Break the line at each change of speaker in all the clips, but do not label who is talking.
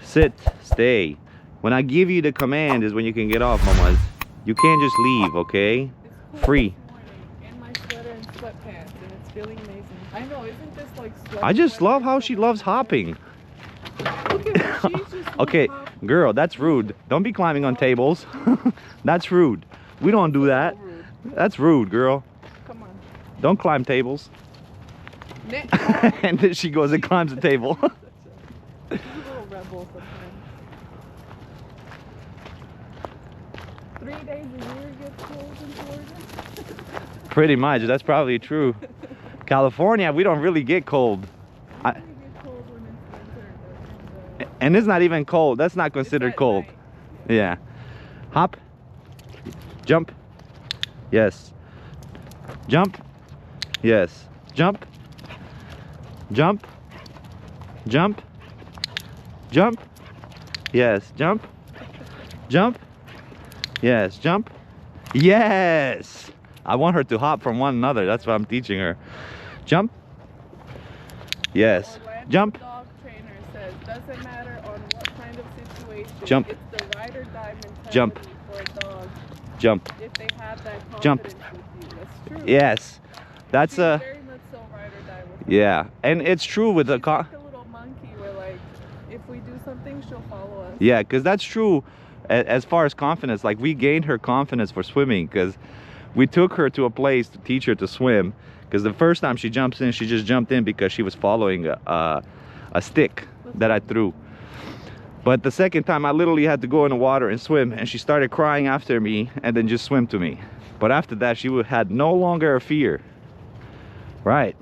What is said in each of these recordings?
Sit, stay. When I give you the command is when you can get off, mamas. You can't just leave, okay?
It's cool
Free.
this morning in my sweater and sweatpants, and it's feeling amazing. I know, isn't this like sweat?
I just love how
so
she
much
loves
better?
hopping.
Look at her, she's just
Okay,
hop.
girl, that's rude. Don't be climbing on tables. That's rude. We don't do that.
So rude.
That's rude, girl.
Come on.
Don't climb tables. And then she goes and climbs the table.
She's a little rebel sometimes. 3 days a year gets cold in Florida.
Pretty much, that's probably true. California, we don't really get cold.
We get cold when it's winter.
And it's not even cold. That's not considered
at
cold.
night.
Yeah. Hop. Jump. Yes. Jump. Yes. Jump. Jump. Jump. Jump. Yes. Jump. Jump. Yes. Jump. Yes. I want her to hop from one another. That's what I'm teaching her. Jump. Yes.
Orlando
Jump.
Dog trainer says doesn't matter on what kind of situation.
Jump.
It's the ride or die mentality
Jump.
for a dog.
Jump.
If they have that
Jump.
confidence with you, that's true.
Yes. That's
She's
a
very much so ride or die with you.
yeah, and it's true with the
She's like a little monkey where like if we do something, she'll follow us.
yeah, because that's true as far as confidence. Like we gained her confidence for swimming because we took her to a place to teach her to swim. Because the first time she jumps in, she just jumped in because she was following a stick that I threw. But the second time, I literally had to go in the water and swim, and she started crying after me and then just swim to me. But after that, she had no longer a fear. Right.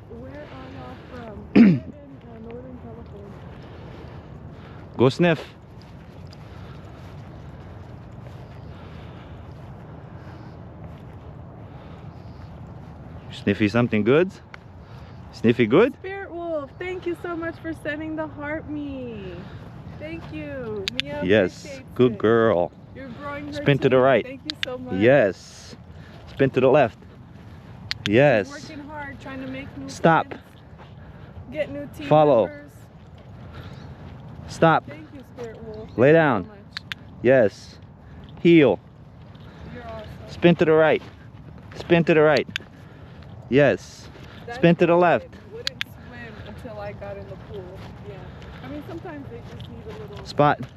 Where are y'all from? We're in Northern California.
Go sniff. Sniffy something good? Sniffy good?
Spirit Wolf, thank you so much for sending the heart me. Thank you. Mia
Yes.
appreciates
Good
it.
girl.
You're growing her
Spin to the
too.
right.
Thank you so much.
Yes. Spin to the left.
She's
Yes.
working hard, trying to make new
Stop.
friends, get new team
Follow.
members.
Stop.
Thank you, Spirit Wolf.
Lay
Thank you
down.
so much.
Yes. Heel.
You're awesome.
Spin to the right. Spin to the right. Yes.
That
Spin to the
dog
left.
wouldn't swim until I got in the pool. Yeah. I mean, sometimes they just need a little
Spot.
boost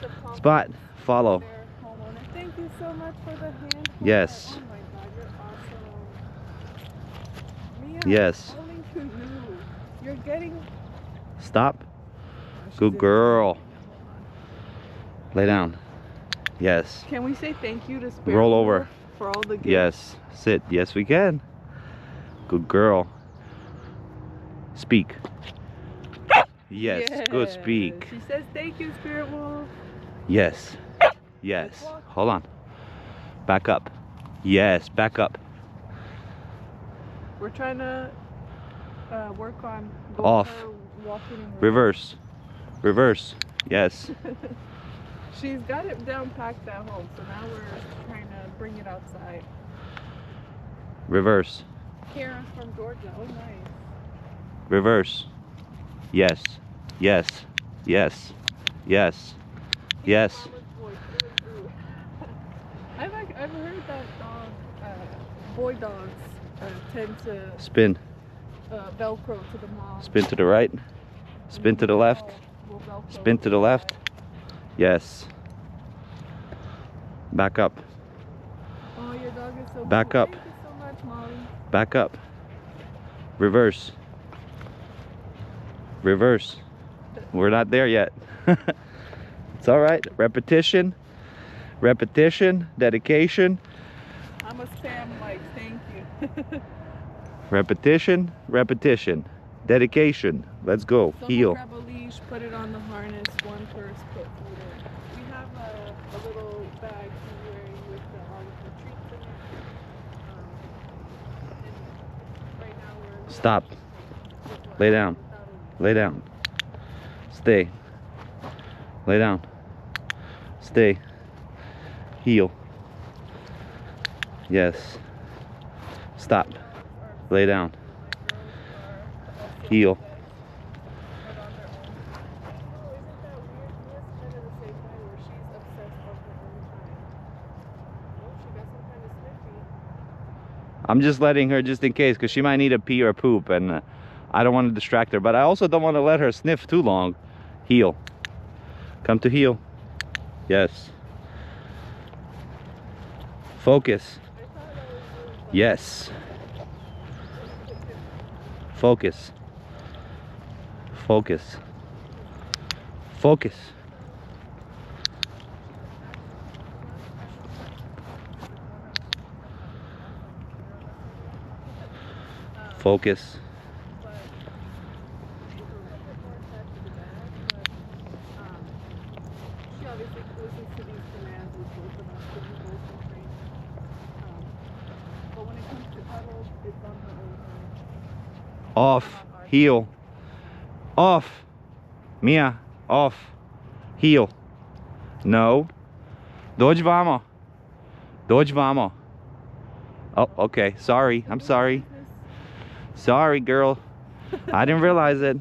of confidence
Spot. Follow.
from their homeowner. Thank you so much for the hand.
Yes.
Oh my God, you're awesome. Mia,
Yes.
only you knew. You're getting.
Stop.
Oh, she's
Good
in-
girl. Lay down. Yes.
Can we say thank you to Spirit
Roll
Wolf
over.
for all the gifts?
Yes. Sit. Yes, we can. Good girl. Speak. Yes. Good speak.
She says thank you, Spirit Wolf.
Yes. Yes. Hold on. Back up. Yes. Back up.
We're trying to work on
Off.
her walking in
Reverse. Reverse. Yes.
She's got it down packed at home, so now we're trying to bring it outside.
Reverse.
Karen from Georgia. Oh, nice.
Reverse. Yes. Yes. Yes. Yes. Yes.
Mama's voice through and through. I've heard that boy dogs tend to
Spin.
Velcro to the mom.
Spin to the right. Spin to the left.
Will Velcro
Spin to the left. Yes. Back up.
Oh, your dog is so
Back
cool.
up.
Thank you so much, Molly.
Back up. Reverse. Reverse. We're not there yet. It's all right. Repetition. Repetition. Dedication.
I'm a spam like, thank you.
Repetition. Repetition. Dedication. Let's go.
Someone
Heel.
grab a leash, put it on the harness, one first, put food in. We have a little bag she's wearing with all of the treats in it. And right now we're
Stop. Lay down. Lay down. Stay. Lay down. Stay. Heel. Yes. Stop. Lay down. Heel. I'm just letting her just in case, because she might need a pee or a poop, and I don't want to distract her. But I also don't want to let her sniff too long. Heel. Come to heel. Yes. Focus. Yes. Focus. Focus. Focus. Focus.
She obviously listens to these commands with both of us, so we both can train her. But when it comes to cuddles, it's on her own.
Off. Heel. Off. Mia. Off. Heel. No. Dodge vamo. Dodge vamo. Oh, okay. Sorry. I'm sorry. Sorry, girl. I didn't realize it.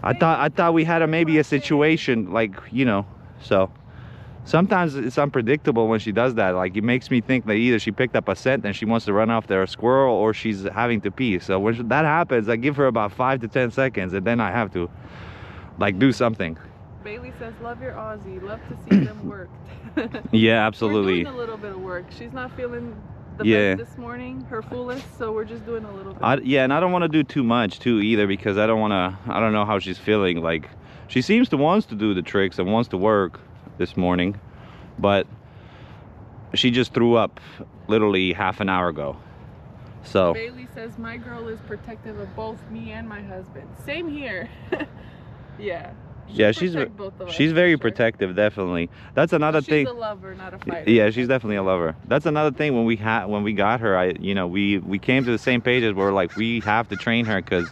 I thought we had maybe a situation, like, you know. So sometimes it's unpredictable when she does that. Like, it makes me think that either she picked up a scent and she wants to run after a squirrel, or she's having to pee. So when that happens, I give her about 5 to 10 seconds, and then I have to like do something.
Bailey says, love your Aussie. Love to see them work.
Yeah, absolutely.
We're doing a little bit of work. She's not feeling the best this morning, her fullest, so we're just doing a little bit.
Yeah, and I don't want to do too much too either, because I don't know how she's feeling. Like, she seems to wants to do the tricks and wants to work this morning, but she just threw up literally half an hour ago. So
Bailey says, my girl is protective of both me and my husband. Same here. Yeah.
Yeah, she's very protective, definitely. That's another thing.
She's a lover, not a fighter.
Yeah, she's definitely a lover. That's another thing. When we got her, we came to the same pages where, like, we have to train her, because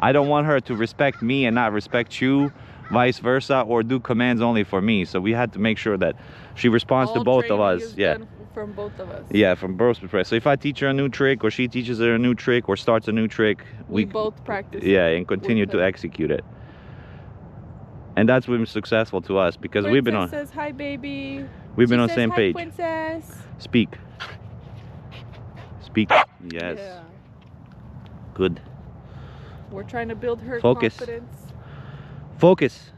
I don't want her to respect me and not respect you, vice versa, or do commands only for me. So we had to make sure that she responds to both of us. Yeah.
From both of us.
Yeah, from both perspectives. So if I teach her a new trick, or she teaches her a new trick, or starts a new trick,
we both practice.
Yeah, and continue to execute it. And that's been successful to us, because
Princess
we've been on.
Says hi, baby.
We've been
She
on
says,
same
hi,
page.
Princess.
Speak. Speak. Yes.
Yeah.
Good.
We're trying to build her
Focus.
confidence.
Focus.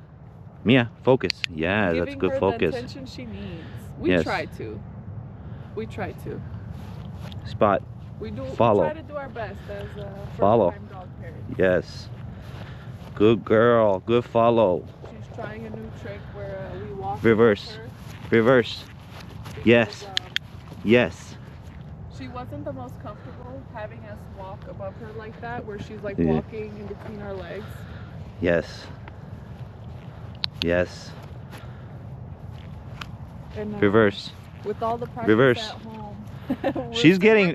Mia, focus. Yeah,
Giving
that's good
her
focus.
the attention she needs. We try to. We try to.
Spot.
We
Follow.
try to do our best as
Follow.
first-time dog parents.
Yes. Good girl. Good follow.
She's trying a new trick where we walk.
Reverse.
Her
Reverse.
because,
Yes. Yes.
She wasn't the most comfortable having us walk above her like that, where she's like
Yeah.
walking in between our legs.
Yes. Yes.
And,
Reverse.
With all the practice
Reverse.
at home.
She's getting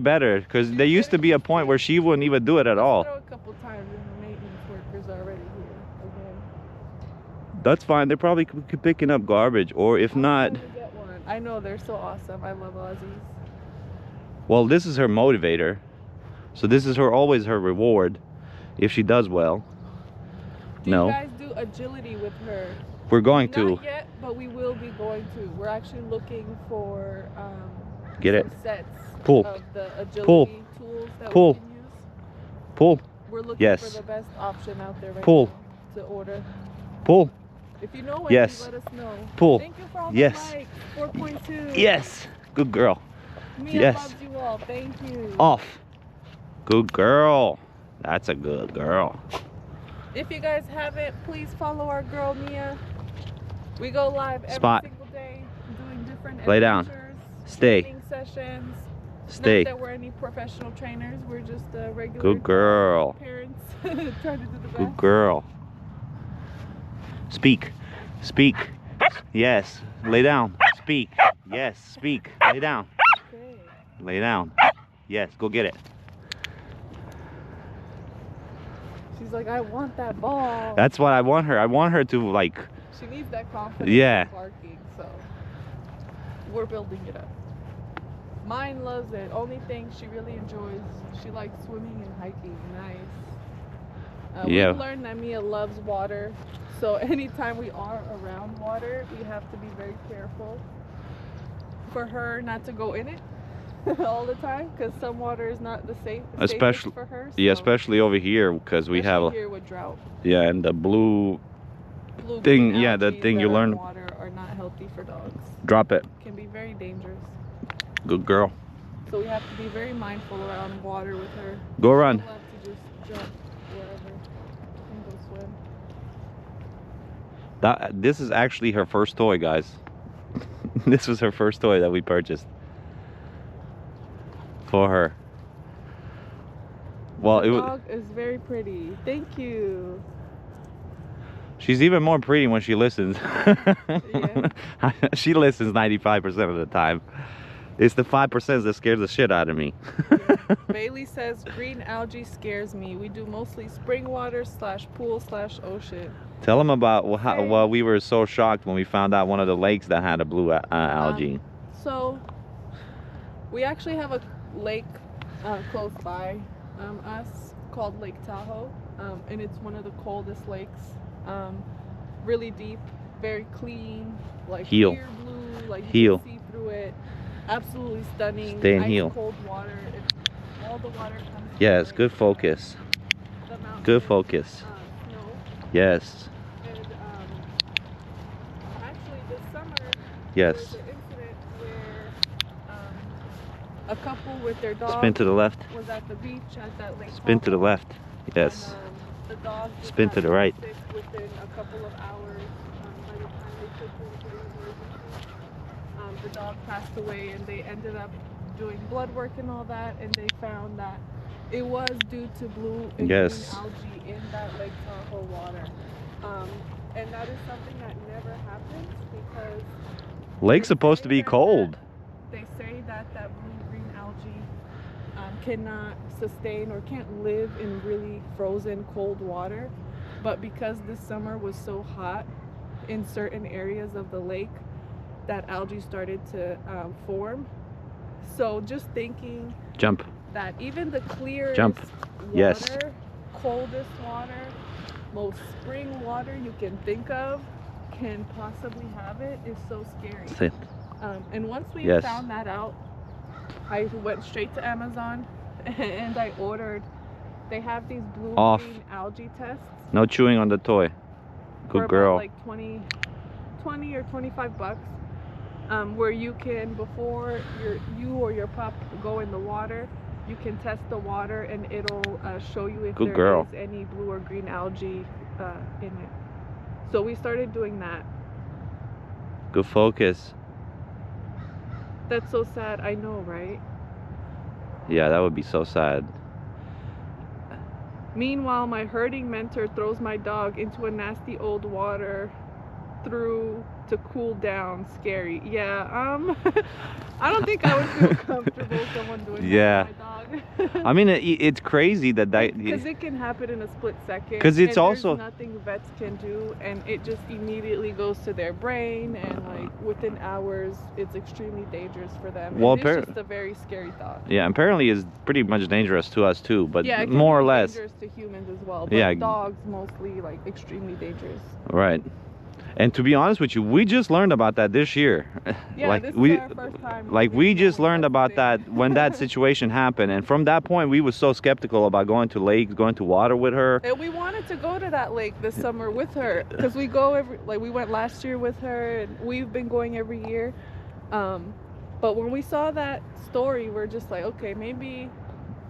better, because there used to be a point where she wouldn't even do it at all.
Throw a couple times and the maintenance workers are already here again.
That's fine. They're probably picking up garbage, or if not,
Get one. I know, they're so awesome. I love Aussies.
well, this is her motivator. So this is always her reward if she does well.
Do
No.
you guys do agility with her?
We're going to.
Not yet, but we will be going to. We're actually looking for
Get it.
some sets
Pull.
of the agility
Pull.
tools that
Pull.
we can use.
Pull.
We're looking
Yes.
for the best option out there right
Pull.
now to order.
Pull.
If you know
Yes.
let us know.
Pull.
Thank you for all
Yes.
the likes. 4.2.
Yes. Good girl.
Mia
Yes.
loves you all. Thank you.
Off. Good girl. That's a good girl.
If you guys haven't, please follow our girl Mia. We go live every
Spot.
single day doing different
Lay down.
adventures,
Stay.
training sessions.
Stay.
Not that we're any professional trainers. We're just regular
Good girl.
parents trying to do the best.
Good girl. Speak. Speak. Yes. Lay down. Speak. Yes. Speak. Lay down.
Okay.
Lay down. Yes. Go get it.
She's like, I want that ball.
That's what I want her. I want her to, like.
She needs that confidence.
Yeah.
in barking, so we're building it up. Mine loves it. Only thing she really enjoys, she likes swimming and hiking. Nice.
Yeah.
We've learned that Mia loves water, so anytime we are around water, we have to be very careful for her not to go in it. all the time because some water is not the safest
Especially,
for her.
yeah,
so-
especially over here because we have,
here with drought.
yeah, and the blue
Blue
thing,
green
yeah, the
algae
thing
that
you
are in
learn.
water are not healthy for dogs.
Drop it.
Can be very dangerous.
Good girl.
So we have to be very mindful around water with her.
Go run.
She'll love to just jump wherever and go swim.
This is actually her first toy, guys. This was her first toy that we purchased for her. Well,
The dog is very pretty. Thank you.
She's even more pretty when she listens.
Yeah.
She listens 95% of the time. It's the 5% that scares the shit out of me.
Yeah. Bailey says green algae scares me. We do mostly spring water / pool / ocean.
Tell them about well, we were so shocked when we found out one of the lakes that had a blue algae.
So we actually have a lake close by us called Lake Tahoe, and it's one of the coldest lakes. Really deep, very clean, like
Heel.
clear blue, like
Heel.
you can see through it. Absolutely stunning.
Stay in
ice
heel.
Cold water. All the water comes from
Yes,
the
good
lake,
focus.
the mountain,
Good focus.
Snow.
Yes.
And actually this summer
Yes.
there was an incident where a couple with their dog
Spin to the left.
was at the beach at that lake.
Spin to the
Tahoe,
left. Yes.
and, the dog just
Spin
got
to the right.
sick within a couple of hours. By the time they took him to the emergency, the dog passed away, and they ended up doing blood work and all that, and they found that it was due to blue and
Yes.
green algae in that Lake Tahoe water. And that is something that never happens because
Lake's supposed to be cold.
they say that that blue-green algae cannot sustain or can't live in really frozen cold water, but because this summer was so hot in certain areas of the lake, that algae started to form. So just thinking
Jump.
that even the clearest
Jump.
water,
Yes.
coldest water, most spring water you can think of can possibly have it is so scary.
Sit.
And once we
Yes.
found that out, I went straight to Amazon and I ordered. They have these
Off.
blue-green algae tests.
No chewing on the toy.
For
Good girl.
about like 20 or 25 bucks. Where you can, before you or your pup go in the water, you can test the water and it'll show you if
Good
there
girl.
is any blue or green algae in it. So we started doing that.
Good focus.
That's so sad. I know, right?
Yeah, that would be so sad.
Meanwhile, my herding mentor throws my dog into a nasty old water through to cool down. Scary. Yeah, I don't think I would feel comfortable someone doing
Yeah.
that to my dog.
I mean, it's crazy that
Because it can happen in a split second.
'Cause it's
and
also-
there's nothing vets can do, and it just immediately goes to their brain, and like within hours, it's extremely dangerous for them.
Well,
and it's just a very scary thought.
yeah, apparently it's pretty much dangerous to us too, but
Yeah, it can
more
be
or less.
dangerous to humans as well. But
Yeah.
dogs mostly like extremely dangerous.
Right. And to be honest with you, we just learned about that this year.
Yeah,
like
this
we
is our first time.
like
really
we just
knowing
learned
that's a
about
thing.
that when that situation happened, and from that point we were so skeptical about going to lakes, going to water with her.
And we wanted to go to that lake this summer with her because we go we went last year with her, and we've been going every year. But when we saw that story, we're just like, okay, maybe.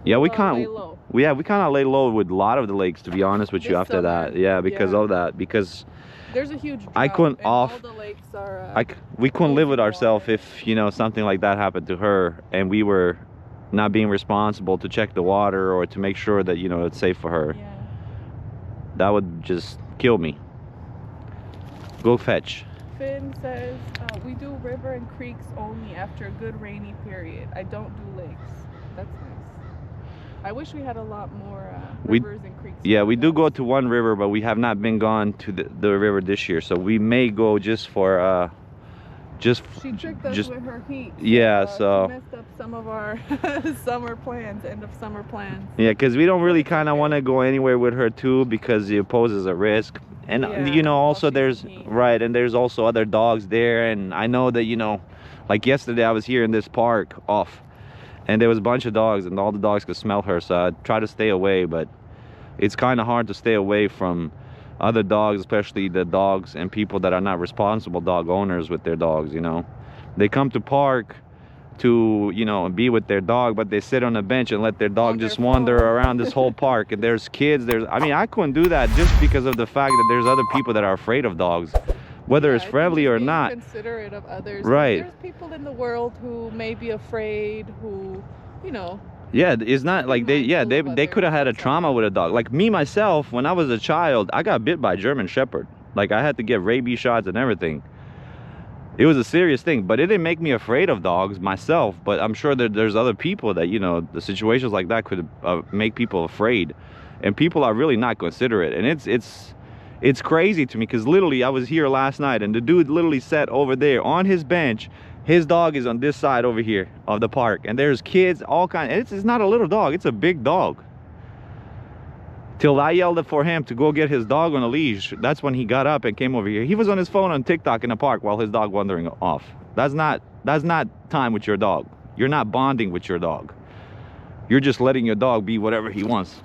Yeah, we
lay
can't.
low.
We kind of lay low with a lot of the lakes, to be honest with you.
This
After that,
summer,
yeah, because
yeah.
of that, because
There's a huge.
I
drought,
couldn't
and
off-
All the lakes are.
we couldn't live with
Frozen
ourselves
water.
if something like that happened to her, and we were not being responsible to check the water or to make sure that it's safe for her.
Yeah.
That would just kill me. Go fetch.
Finn says we do river and creeks only after a good rainy period. I don't do lakes. That's nice. I wish we had a lot more rivers and creeks.
Yeah, we
around
do
us.
go to one river, but we have not been gone to the river this year, so we may go just for
She tricked us
just
with her heat.
yeah,
She
so
messed up some of our summer plans, end of summer plans.
yeah, because we don't really kind of want to go anywhere with her too, because it poses a risk. And
Yeah,
also
while she's
there's
in heat.
right, and there's also other dogs there, and I know that like yesterday I was here in this park off, and there was a bunch of dogs, and all the dogs could smell her, so I tried to stay away. But it's kind of hard to stay away from other dogs, especially the dogs and people that are not responsible dog owners with their dogs, you know. They come to park to, you know, be with their dog, but they sit on a bench and let their dog just wander around this whole park. And there's kids, I mean, I couldn't do that just because of the fact that there's other people that are afraid of dogs, whether it's friendly or not.
Considerate of others.
Right.
There's people in the world who may be afraid, who, you know.
Yeah, it's not like they could have had a trauma with a dog. Like me, myself, when I was a child, I got bit by a German Shepherd. Like I had to get rabies shots and everything. It was a serious thing, but it didn't make me afraid of dogs myself. But I'm sure that there's other people that, you know, the situations like that could make people afraid. And people are really not considerate. And it's crazy to me, because literally I was here last night and the dude literally sat over there on his bench. His dog is on this side over here of the park, and there's kids, all kinds. It's not a little dog, it's a big dog. Till I yelled for him to go get his dog on a leash. That's when he got up and came over here. He was on his phone on TikTok in the park while his dog wandering off. That's not time with your dog. You're not bonding with your dog. You're just letting your dog be whatever he wants.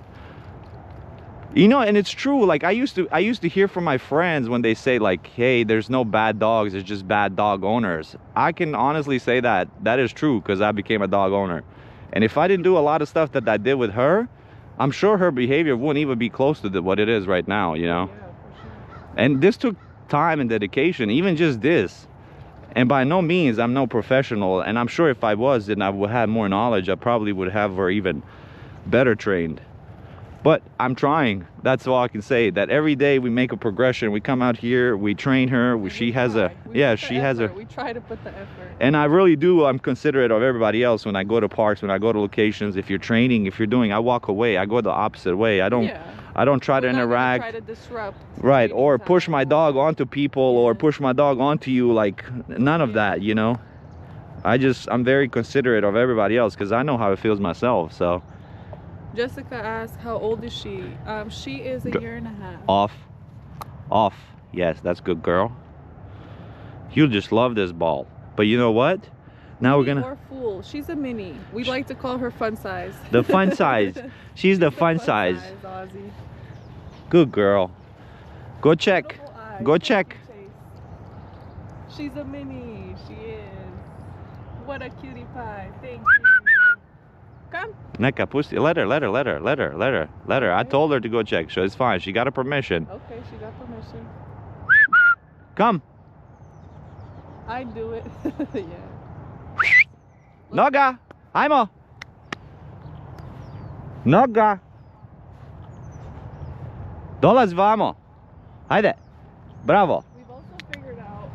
You know, and it's true. Like I used to hear from my friends when they say like, hey, there's no bad dogs, there's just bad dog owners. I can honestly say that is true, because I became a dog owner. And if I didn't do a lot of stuff that I did with her, I'm sure her behavior wouldn't even be close to what it is right now, you know.
Yeah, for sure.
And this took time and dedication, even just this. And by no means I'm no professional, and I'm sure if I was, then I would have more knowledge. I probably would have her even better trained. But I'm trying. That's all I can say. That every day we make a progression. We come out here, we train her. She has a
We try to put the effort.
And I really do. I'm considerate of everybody else when I go to parks, when I go to locations. If you're training, if you're doing, I walk away. I go the opposite way. I don't try to interact.
Try to disrupt.
Right, or push my dog onto people, or push my dog onto you. Like none of that, you know. I'm very considerate of everybody else, because I know how it feels myself. So.
Jessica asked, how old is she? She is a year and a half.
Off. Yes, that's good, girl. You'll just love this ball. But you know what? Now we're gonna.
Or fool. She's a mini. We like to call her fun size.
The fun size. She's the fun size.
Aussie.
Good girl. Go check. Go check.
She's a mini. She is. What a cutie pie. Thank you. Come.
Neka, pussy. Let her. I told her to go check, so it's fine. She got a permission.
Okay, she got permission.
Come.
I do it. Yeah.
Noga. Ajmo. Noga. Dolaz vamo. Hajde. Bravo.
We've also figured out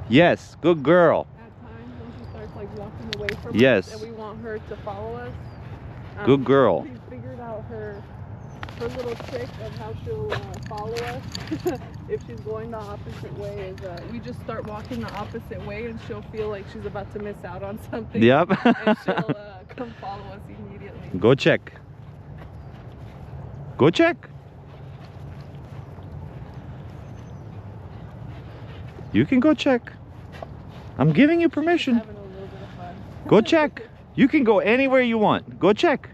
yes, good girl.
at times when she starts like walking away from
Yes.
us and we want her to follow us.
Good girl.
We've figured out her little trick of how she'll follow us if she's going the opposite way is we just start walking the opposite way, and she'll feel like she's about to miss out on something.
Yep.
And she'll come follow us immediately.
Go check. Go check. You can go check. I'm giving you permission.
Having a little bit of fun.
Go check. You can go anywhere you want. Go check.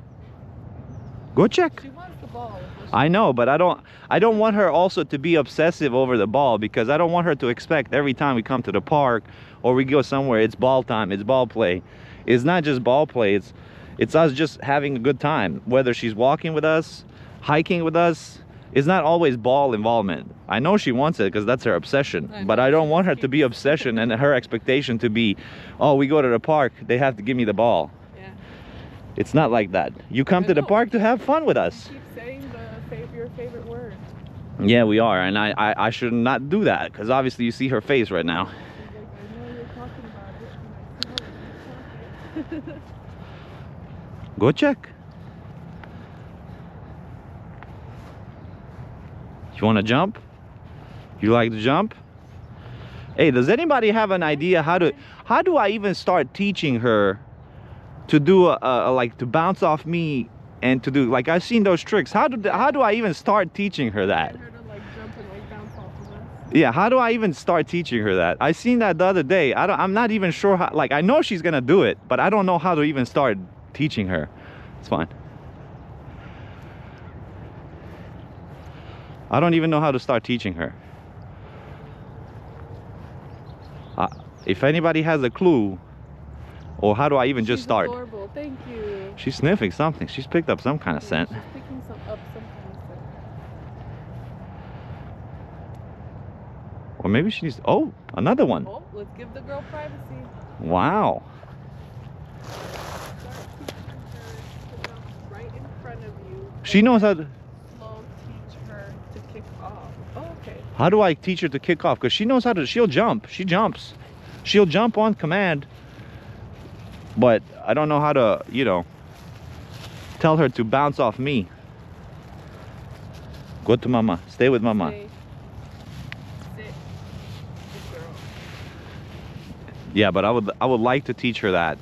Go check.
She wants the ball.
I know, but I don't want her also to be obsessive over the ball, because I don't want her to expect every time we come to the park or we go somewhere, it's ball time, it's ball play. It's not just ball play, it's us just having a good time. Whether she's walking with us, hiking with us, it's not always ball involvement. I know she wants it because that's her obsession, but I don't want her to be obsession and her expectation to be, oh, we go to the park, they have to give me the ball.
Yeah.
It's not like that. You come to the park to have fun with us.
Keep saying your favorite word.
Yeah, we are, and I should not do that, because obviously you see her face right now.
She's like, I know you're talking about it, and I know it.
Go check. You want to jump? You like to jump? Hey, does anybody have an idea how do I even start teaching her to do like to bounce off me and to do, like, I've seen those tricks. How do I even start teaching her that?
Get her to like jump and like bounce off of us.
Yeah, how do I even start teaching her that? I seen that the other day. I'm not even sure how, like, I know she's gonna do it, but I don't know how to even start teaching her. It's fine. I don't even know how to start teaching her. If anybody has a clue, or how do I even just start?
Adorable. Thank you.
She's sniffing something. She's picked up some kind of scent.
She's picking up some kind of scent.
Or maybe she needs, oh, another one.
Oh, let's give the girl privacy.
Wow.
Start teaching her to jump right in front of you.
She knows how to.
Slow teach her to kick off. Oh, okay.
How do I teach her to kick off? Because she knows how to, she'll jump. She jumps. She'll jump on command. But I don't know how to, you know, tell her to bounce off me. Go to mama. Stay with mama.
Stay. Sit. Good girl.
Yeah, but I would like to teach her that.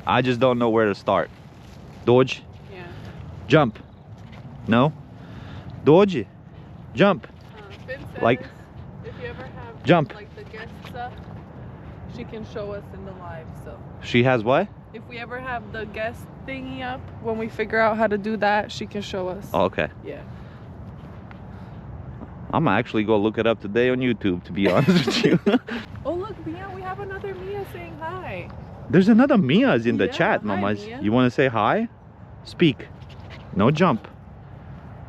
I just don't know where to start. Dodge.
Yeah.
Jump. No. Dodge. Jump.
Finn says
Like,
if you ever have
jump.
like the guest stuff, she can show us in the live. So
She has what?
if we ever have the guest thingy up, when we figure out how to do that, she can show us.
Oh, okay.
Yeah.
I'm gonna actually go look it up today on YouTube, to be honest with you.
Oh look, Mia, we have another Mia saying hi.
There's another Mia's in the
Yeah,
chat,
hi,
mamas.
Mia.
You want to say hi? Speak. No jump.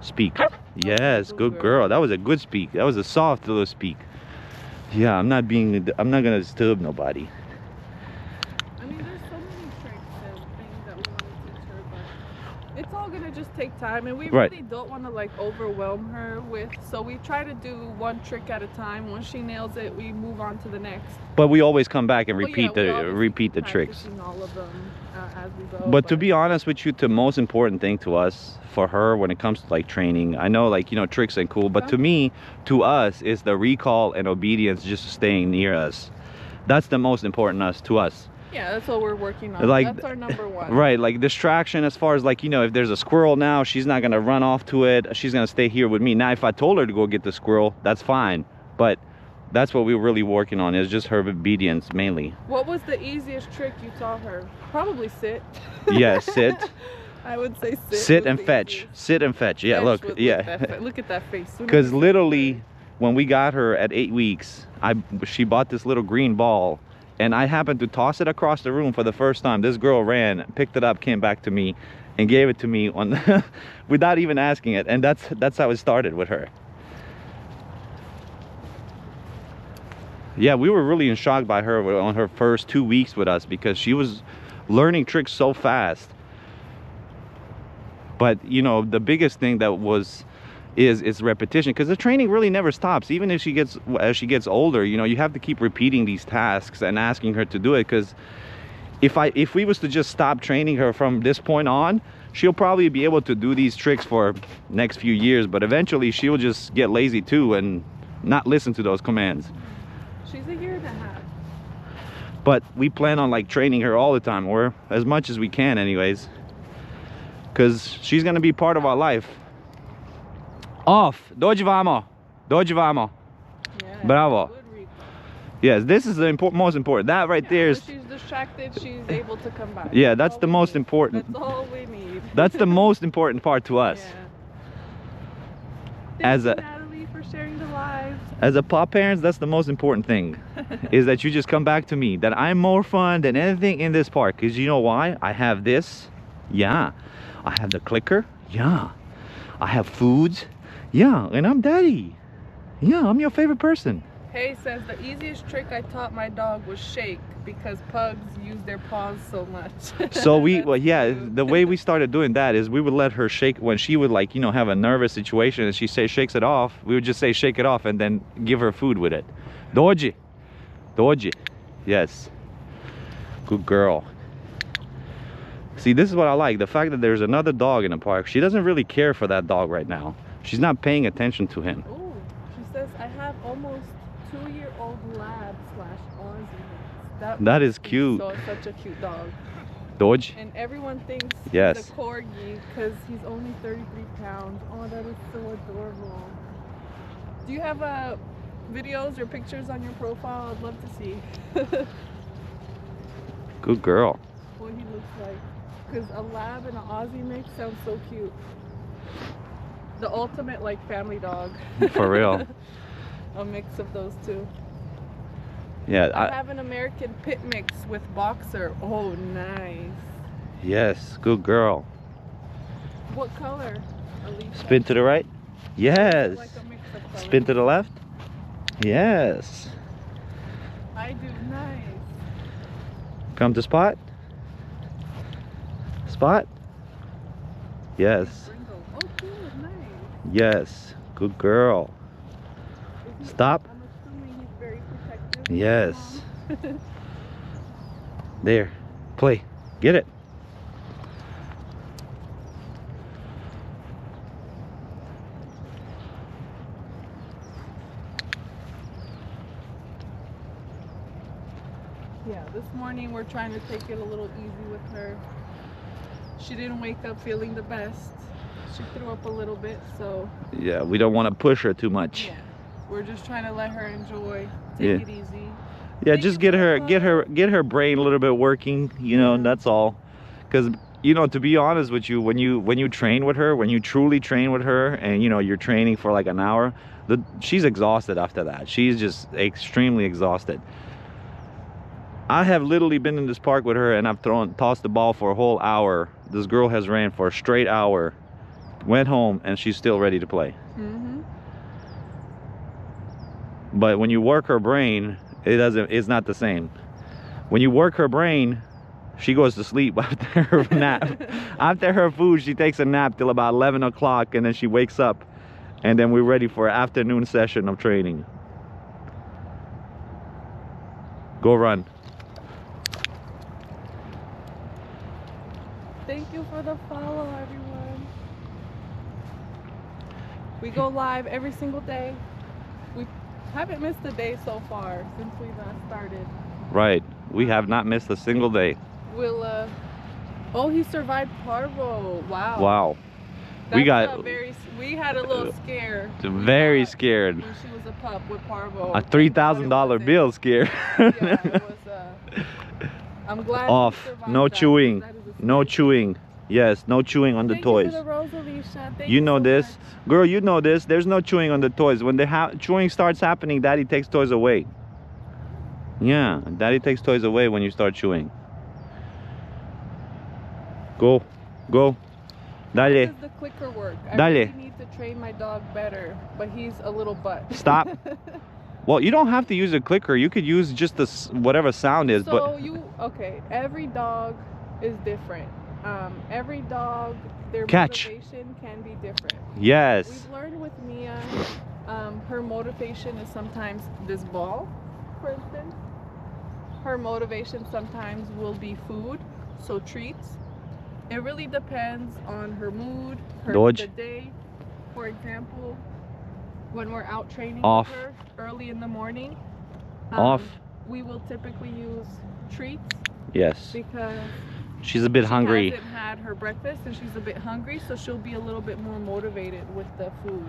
Speak. Yes, good girl. That was a good speak. That was a soft little speak. Yeah, I'm not gonna disturb nobody.
I mean, there's so many tricks and things that we want to teach her, but it's all gonna just take time, and we
Right.
really don't want to like overwhelm her with. So we try to do one trick at a time. Once she nails it, we move on to the next.
But we always come back and
Well,
repeat
yeah, we always
repeat the
keep
tricks.
practicing all of them as we go.
But to be honest with you, the most important thing to us, for her, when it comes to like training, I know, like, you know, tricks ain't cool, but to me, to us, is the recall and obedience, just staying near us. That's the most important to us.
yeah, that's what we're working on.
Like,
That's our number one.
Right, like distraction, as far as like, you know, if there's a squirrel now, she's not gonna run off to it. She's gonna stay here with me. Now, if I told her to go get the squirrel, that's fine. But that's what we're really working on, is just her obedience mainly.
What was the easiest trick you taught her? Probably sit.
Yeah, sit.
I would say sit.
Sit
was
and
the
fetch.
easiest.
Sit and fetch. Yeah,
Fetch
look,
was-
yeah.
Look at that face. Soon as
Because
you said
literally,
that.
when we got her at 8 weeks, she bought this little green ball, and I happened to toss it across the room for the first time. This girl ran, picked it up, came back to me, and gave it to me on without even asking it. And that's how it started with her. Yeah, we were really in shock by her on her first 2 weeks with us, because she was learning tricks so fast. But you know, the biggest thing that is repetition, because the training really never stops. Even if as she gets older, you know, you have to keep repeating these tasks and asking her to do it. Because if we was to just stop training her from this point on, she'll probably be able to do these tricks for next few years, but eventually she'll just get lazy too and not listen to those commands.
She's a year and a half.
But we plan on like training her all the time, or as much as we can anyways, because she's gonna be part of our life. Off. Doji vamo. Doji vamo.
Yeah.
Bravo.
Good recall.
Yes, this is the most important. That right there
When
is,
she's distracted, she's able to come back.
yeah, that's
all
the
we
most
need.
important.
That's all we need.
That's the most important part to us.
Yeah.
As
Thank
a-
you, Natalie, for sharing the live.
As a pop parents, that's the most important thing, is that you just come back to me, that I'm more fun than anything in this park. Because you know why? I have this. Yeah. I have the clicker. Yeah. I have foods. Yeah. And I'm daddy. Yeah, I'm your favorite person.
Hay says the easiest trick I taught my dog was shake, because pugs use their paws so much.
So well,
That's
yeah,
cute.
the way we started doing that is we would let her shake when she would, like, you know, have a nervous situation and she shakes it off. We would just say shake it off and then give her food with it. Doji. Doji. Yes. Good girl. See, this is what I like. The fact that there's another dog in the park. She doesn't really care for that dog right now. She's not paying attention to him.
Ooh, she says I have almost 2-year-old lab / Aussie.
That is
must be
cute.
Such a cute dog.
Dodge.
And everyone thinks
Yes.
he's a corgi because he's only 33 pounds. Oh, that is so adorable. Do you have videos or pictures on your profile? I'd love to see
Good girl.
what he looks like. Because a lab and an Aussie mix sounds so cute. The ultimate like family dog.
For real.
A mix of those two.
Yeah.
I have an American pit mix with boxer. Oh, nice.
Yes, good girl.
What color, Alicia?
Spin to the right. Yes.
Like a mix of colors.
Spin to the left. Yes.
I do. Nice.
Come to spot. Spot. Yes.
Brindle. Oh, cool. Nice.
Yes. Good girl.
Is he-
Stop.
I'm assuming he's very protective.
Yes. There. Play. Get it.
Yeah, this morning we're trying to take it a little easy with her. She didn't wake up feeling the best. She threw up a little bit, so
Yeah, we don't want to push her too much.
yeah, we're just trying to let her enjoy, take
Yeah.
it easy.
Yeah,
Thank
just
you
get
for
her,
the
get her brain a little bit working. You know,
Yeah.
that's all. Because you know, to be honest with you, when you train with her, when you truly train with her, and you know you're training for like an hour, she's exhausted after that. She's just extremely exhausted. I have literally been in this park with her, and I've tossed the ball for a whole hour. This girl has ran for a straight hour, went home, and she's still ready to play.
Mm-hmm.
But when you work her brain, it's not the same. When you work her brain, she goes to sleep after her nap. After her food, she takes a nap till about 11 o'clock, and then she wakes up, and then we're ready for an afternoon session of training. Go run.
Thank you for the follow, everyone. We go live every single day. We haven't missed a day so far since we've started.
Right. We have not missed a single day.
We'll oh, he survived parvo. Wow.
Wow.
We had a little scare.
Very scared.
When she was a pup with parvo.
A $3,000 bill scare.
Yeah, it was I'm glad he
Off.
survived
No
that,
chewing.
because that is a
No
scary-
chewing. Yes, no chewing on the
Thank
toys.
You for the rose, Alicia. Thank
You know
so
this.
much.
Girl, you know this. There's no chewing on the toys. When the chewing starts happening, Daddy takes toys away. Yeah, Daddy takes toys away when you start chewing. Go. Go.
How
Dale.
does the clicker work? I
Dale.
really need to train my dog better, but he's a little butt.
Stop. Well, you don't have to use a clicker. You could use just the whatever sound is,
So okay, every dog is different. Every dog, their
Catch.
motivation can be different.
yes.
We've learned with Mia, her motivation is sometimes this ball, for instance. Her motivation sometimes will be food, so treats. It really depends on her mood,
Dodge.
the day. For example, when we're out training
Off.
with her early in the morning,
Off.
we will typically use treats
Yes.
because
She's a bit hungry.
she hasn't had her breakfast and she's a bit hungry, so she'll be a little bit more motivated with the food.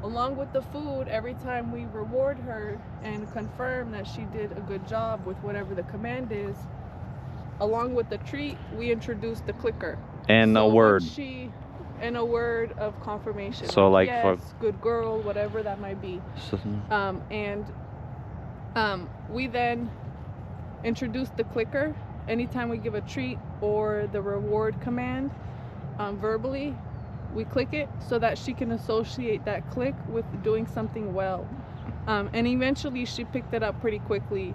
Along with the food, every time we reward her and confirm that she did a good job with whatever the command is, along with the treat, we introduce the clicker.
And a
So
word.
once and a word of confirmation.
So, like,
yes,
for-
good girl, whatever that might be.
So-
We then introduce the clicker anytime we give a treat or the reward command verbally. We click it so that she can associate that click with doing something well. And eventually she picked it up pretty quickly.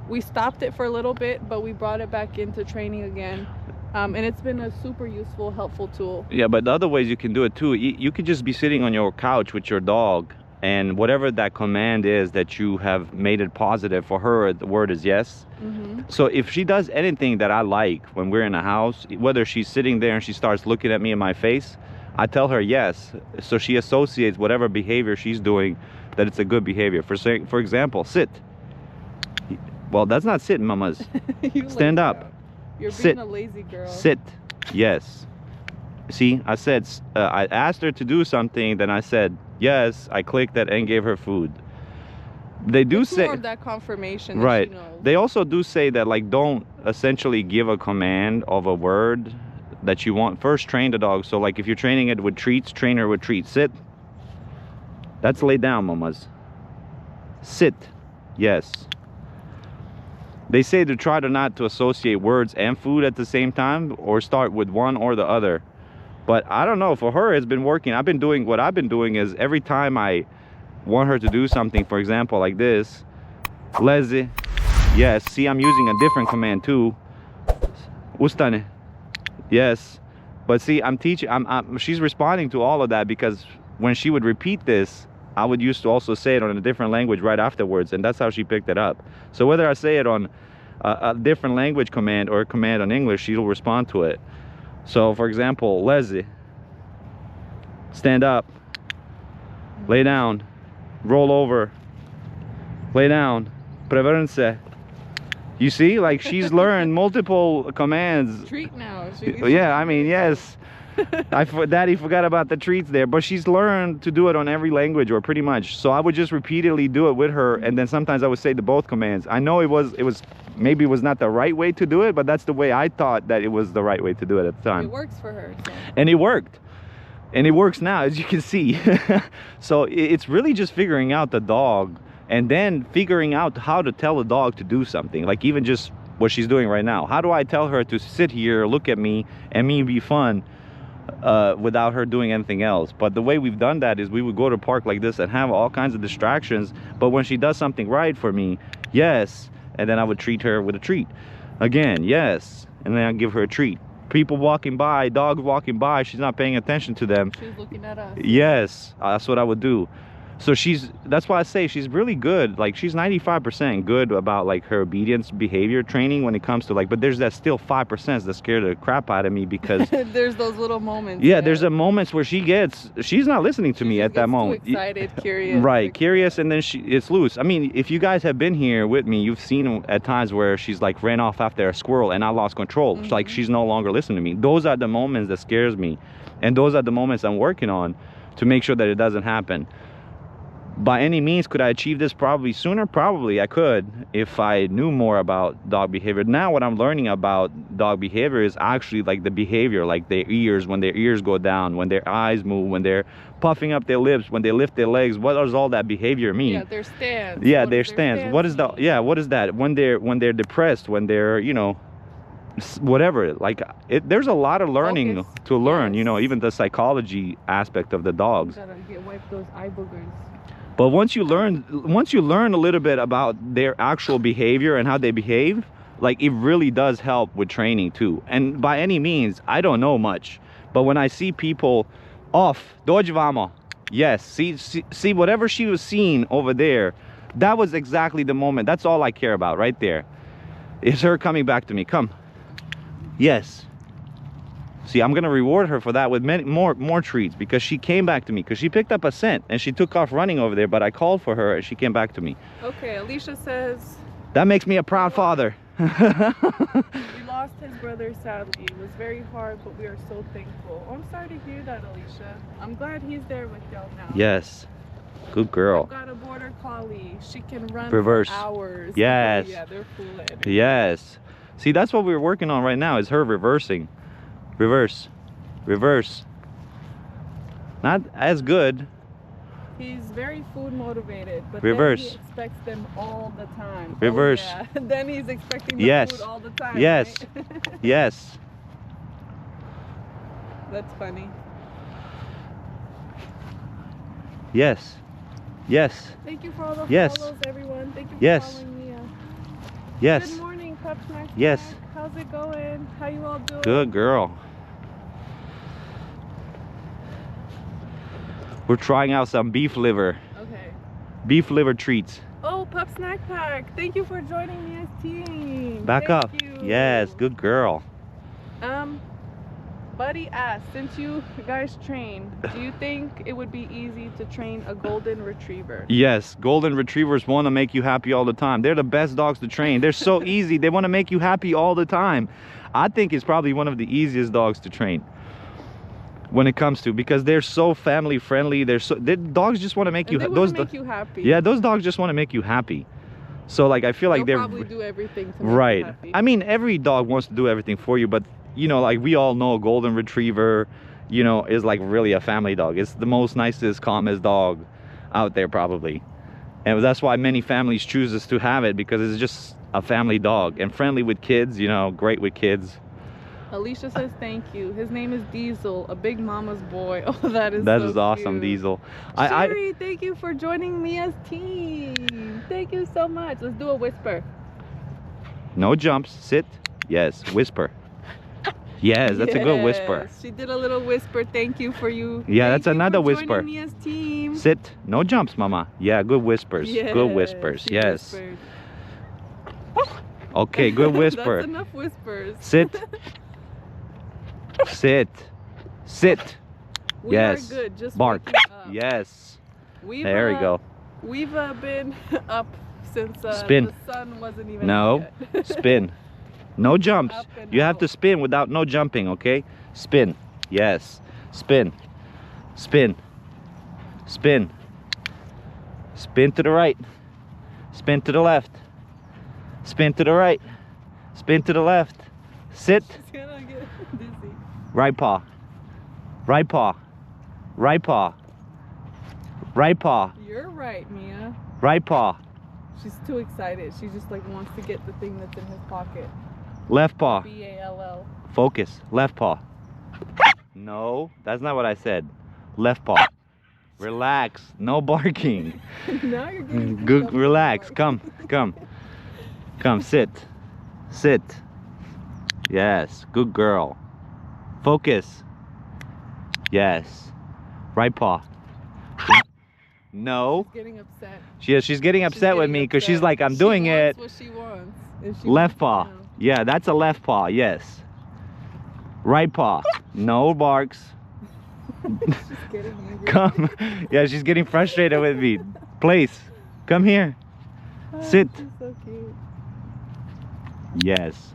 We stopped it for a little bit, but we brought it back into training again. And it's been a super useful, helpful tool.
Yeah, but the other ways you can do it too, you could just be sitting on your couch with your dog, and whatever that command is that you have made it positive for her, the word is yes.
Mm-hmm.
So if she does anything that I like when we're in a house, whether she's sitting there and she starts looking at me in my face, I tell her yes. So she associates whatever behavior she's doing that it's a good behavior. For example, sit. Well, that's not sitting, mamas. Stand up.
You're
Sit.
being a lazy girl.
Sit. Yes. See, I said, I asked her to do something, then I said, Yes, I clicked that and gave her food. They do
It's
say
more of that confirmation.
right.
That she knows.
They also do say that like don't essentially give a command of a word that you want. First train the dog. So like if you're training it with treats, train her with treats. Sit. That's lay down, mamas. Sit. Yes. They say to try to not to associate words and food at the same time, or start with one or the other. But I don't know, for her it's been working. What I've been doing is every time I want her to do something, for example like this, lazy, yes, see I'm using a different command too. Ustane. Yes. But see, I'm teaching, she's responding to all of that, because when she would repeat this, I would used to also say it on a different language right afterwards, and that's how she picked it up. So whether I say it on a different language command or a command on English, she'll respond to it. So for example, lazy, stand up, lay down, roll over, lay down, preverense. You see, like she's learned multiple commands.
Treat now.
Yeah, I mean, yes. Daddy forgot about the treats there, but she's learned to do it on every language, or pretty much. So I would just repeatedly do it with her, and then sometimes I would say the both commands. I know it was maybe it was not the right way to do it, but that's the way I thought that it was the right way to do it at the time.
It works for her. So.
And it worked. And it works now, as you can see. So it's really just figuring out the dog, and then figuring out how to tell a dog to do something. Like even just what she's doing right now. How do I tell her to sit here, look at me, and me be fun without her doing anything else? But the way we've done that is we would go to a park like this and have all kinds of distractions. But when she does something right for me, yes, and then I would treat her with a treat. Again, yes, and then I'd give her a treat. People walking by, dogs walking by, she's not paying attention to them.
She's looking at us.
Yes, that's what I would do. So that's why I say she's really good. Like she's 95% good about like her obedience behavior training when it comes to like, but there's that still 5% that scare the crap out of me, because
there's those little moments.
Yeah, there's a moments where she's not listening to me at that moment.
Too excited, curious.
Right, curious, and then it's loose. I mean, if you guys have been here with me, you've seen at times where she's like ran off after a squirrel and I lost control. It's like she's no longer listening to me. Those are the moments that scares me, and those are the moments I'm working on to make sure that it doesn't happen. By any means, could I achieve this probably sooner? Probably I could, if I knew more about dog behavior. Now what I'm learning about dog behavior is actually like the behavior, like their ears, when their ears go down, when their eyes move, when they're puffing up their lips, when they lift their legs. What does all that behavior mean?
Yeah, their stance.
Yeah, their stance. What is what is that? When they're depressed, when they're, you know, whatever. Like there's a lot of learning to learn, you know, even the psychology aspect of the dogs.
Gotta wipe those eye boogers.
But once you learn a little bit about their actual behavior and how they behave, like it really does help with training too. And by any means, I don't know much, but when I see people off, dođi vamo, yes, see whatever she was seeing over there, that was exactly the moment. That's all I care about right there. Is her coming back to me. Come. Yes. See, I'm gonna reward her for that with many more treats, because she came back to me, because she picked up a scent and she took off running over there, but I called for her and she came back to me.
Okay, Alicia says
that makes me a proud father.
We lost his brother sadly. It was very hard, but we are so thankful. Oh, I'm sorry to hear that, Alicia. I'm glad he's there with y'all now.
Yes, good girl.
I've got a border collie. She can run
reverse
for hours.
Yes.
Yeah, they're full of energy.
Yes. See, that's what we're working on right now, is her reversing. Reverse, reverse. Not as good.
He's very food motivated, but
reverse.
Then he expects them all the time.
Reverse.
Oh, yeah. Then he's expecting the food all the time.
Yes.
Right?
Yes.
That's funny.
Yes. Yes.
Thank you for all the follows, everyone. Thank you for following me.
Yes.
Good morning, Pup Snack.
Yes.
How's it going? How you all doing?
Good girl. We're trying out some beef liver.
Okay.
Beef liver treats.
Oh, Pup Snack Pack. Thank you for joining me as team.
Back up. Yes, good girl.
Buddy asked, since you guys train, do you think it would be easy to train a golden retriever?
Yes, golden retrievers want to make you happy all the time. They're the best dogs to train. They're so easy. They want to make you happy all the time. I think it's probably one of the easiest dogs to train. when it comes to, because they're so family friendly. Dogs just want to make
And they want to make you happy.
Yeah, those dogs just want to make you happy. So like I feel like
They'll
they're
probably do everything to make you
right.
happy.
I mean, every dog wants to do everything for you, but you know, like we all know, a golden retriever, you know, is like really a family dog. It's the most nicest, calmest dog out there probably, and that's why many families chooses to have it, because it's just a family dog and friendly with kids, you know, great with kids.
Alicia says thank you. His name is Diesel, a big mama's boy. Oh, that is so
awesome,
cute.
Diesel.
Sherry, thank you for joining me as team. Thank you so much. Let's do a whisper.
No jumps. Sit. Yes. Whisper. Yes, that's a good whisper.
She did a little whisper. Thank you for you.
Yeah, that's another whisper.
Joining me as team.
Sit. No jumps, mama. Yeah, good whispers.
Yes,
good whispers. Yes.
Whispered.
Okay, good whisper.
That's enough whispers.
Sit. Sit. Sit.
We
yes.
are good. Just
bark.
waking up.
Yes. There we go.
We've been up since
spin.
The sun wasn't even
No.
out yet.
Spin. No jumps. You have
out.
to spin without no jumping, okay? Spin. Yes. Spin. Spin. Spin. Spin to the right. Spin to the left. Spin to the right. Spin to the left. Sit.
She's gonna get dizzy.
Right paw. Right paw. Right paw. Right paw.
You're right, Mia.
Right paw.
She's too excited. She just like wants to get the thing that's in his pocket.
Left paw.
B-A-L-L.
Focus. Left paw. No, that's not what I said. Left paw. Relax. No barking.
Now you're getting
Good. Relax. Come. Come. Come. Sit. Sit. Yes. Good girl. Focus. Yes. Right paw. No.
She's getting upset.
She's getting upset with me because she's like, I'm doing it.
What she wants. And she
Left
wants
paw.
to know.
Yeah, that's a left paw. Yes. Right paw. No barks.
She's getting angry.
Come. Yeah, she's getting frustrated with me. Place. Come here.
Oh,
Sit.
She's so cute.
Yes.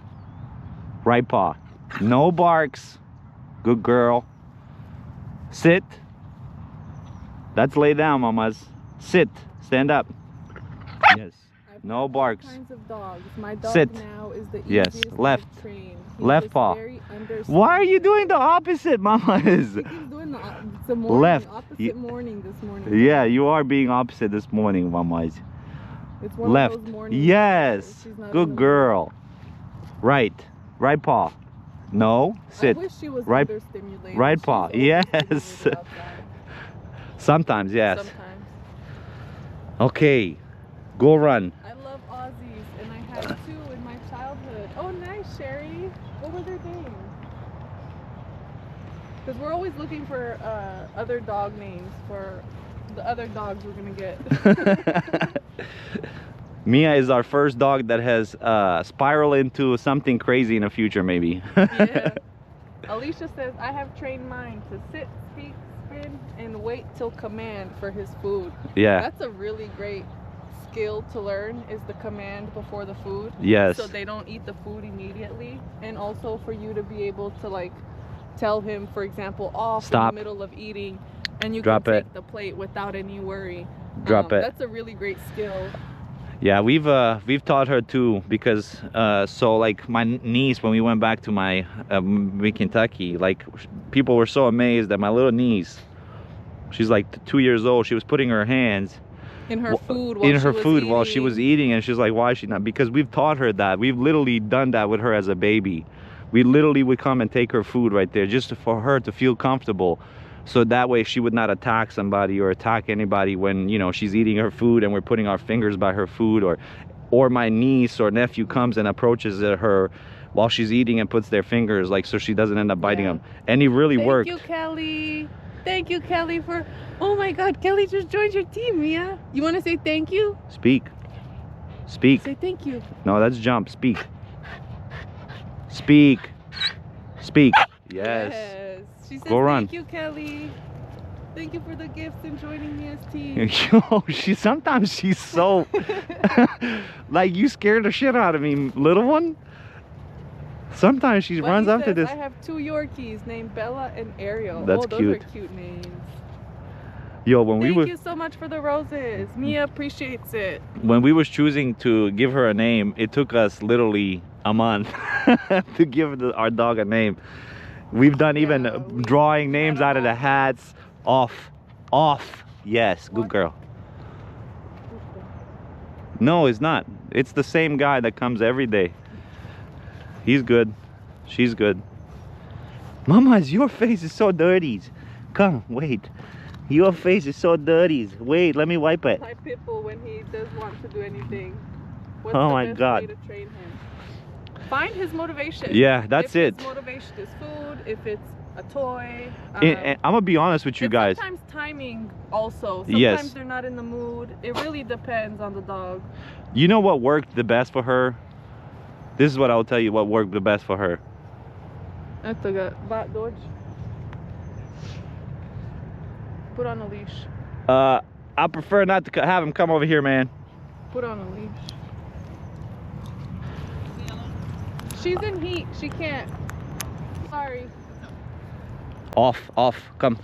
Right paw. No barks. Good girl. Sit. That's lay down, mamas. Sit. Stand up. Yes. No barks.
All kinds of dogs. My dog
Sit.
now is the
Yes.
easiest
Left.
to train. He
Left
is
paw.
very understanding.
Why are you doing the opposite, mamas?
He keeps doing the morning,
Left.
opposite morning this morning.
Yeah, you are being opposite this morning, mamas.
It's one
Left.
of those mornings
Yes.
she's not
Good
in the
girl. Right. Right paw. No. Sit.
I wish she was
Right-
understimulated.
right
She's
paw.
overstimulated
Yes.
outside.
Sometimes, yes.
Sometimes.
Okay. Go run.
I love Aussies, and I had 2 in my childhood. Oh, nice, Sherry. What was their name? Because we're always looking for other dog names for the other dogs we're gonna get.
Mia is our first dog that has spiraled into something crazy in the future, maybe.
Yeah. Alicia says, I have trained mine to sit, speak, spin, and wait till command for his food.
Yeah.
That's a really great skill to learn, is the command before the food.
Yes.
So they don't eat the food immediately. And also for you to be able to like tell him, for example, off
Stop.
in the middle of eating, and you
Drop
can
it.
take the plate without any worry.
Drop it.
That's a really great skill.
Yeah, we've taught her too, because so like my niece, when we went back to my Kentucky, like people were so amazed that my little niece, she's like 2 years old, she was putting her hands
In her food
while she was eating, and she's like, why is she not? Because we've taught her that. We've literally done that with her as a baby. We literally would come and take her food right there just for her to feel comfortable, so that way she would not attack somebody or attack anybody when, you know, she's eating her food and we're putting our fingers by her food, or my niece or nephew comes and approaches her while she's eating and puts their fingers, like, so she doesn't end up biting them. And it really worked.
Thank you, Kelly. Thank you, Kelly, for... Oh my God, Kelly just joined your team, Mia. You want to say thank you?
Speak. Speak.
Say thank you.
No, that's jump. Speak. Speak. Speak. Yes.
She says,
Go run.
thank you, Kelly. Thank you for the gifts and joining me as team.
Yo, sometimes she's so like, you scared the shit out of me, little one. Sometimes she
But
runs
he
after
says,
this.
I have 2 Yorkies named Bella and Ariel.
That's
those
cute.
are cute names.
Yo, when
Thank
we
you so much for the roses. Mia appreciates it.
when we was choosing to give her a name, it took us literally a month to give our dog a name. We've done even drawing names out of the hats. Off. Yes, good girl. No, it's not. It's the same guy that comes every day. He's good. She's good. Mama's, your face is so dirty. Come, wait. Your face is so dirty. Wait, let me wipe it.
My Pitbull, when he does want to do anything, what's
Oh
the
my
best
God.
way to train him? Find his motivation.
Yeah, that's
if
it.
His motivation is food, if it's a toy.
And I'm gonna be honest with you
and
guys.
Sometimes timing also. Sometimes
Yes.
they're not in the mood. It really depends on the dog.
You know what worked the best for her? This is what I'll tell you what worked the best for her.
Ito ga, ba, Dodge? Put on a leash.
I prefer not to have him come over here, man.
Put on a leash. She's in heat. She can't. Sorry.
Off, come.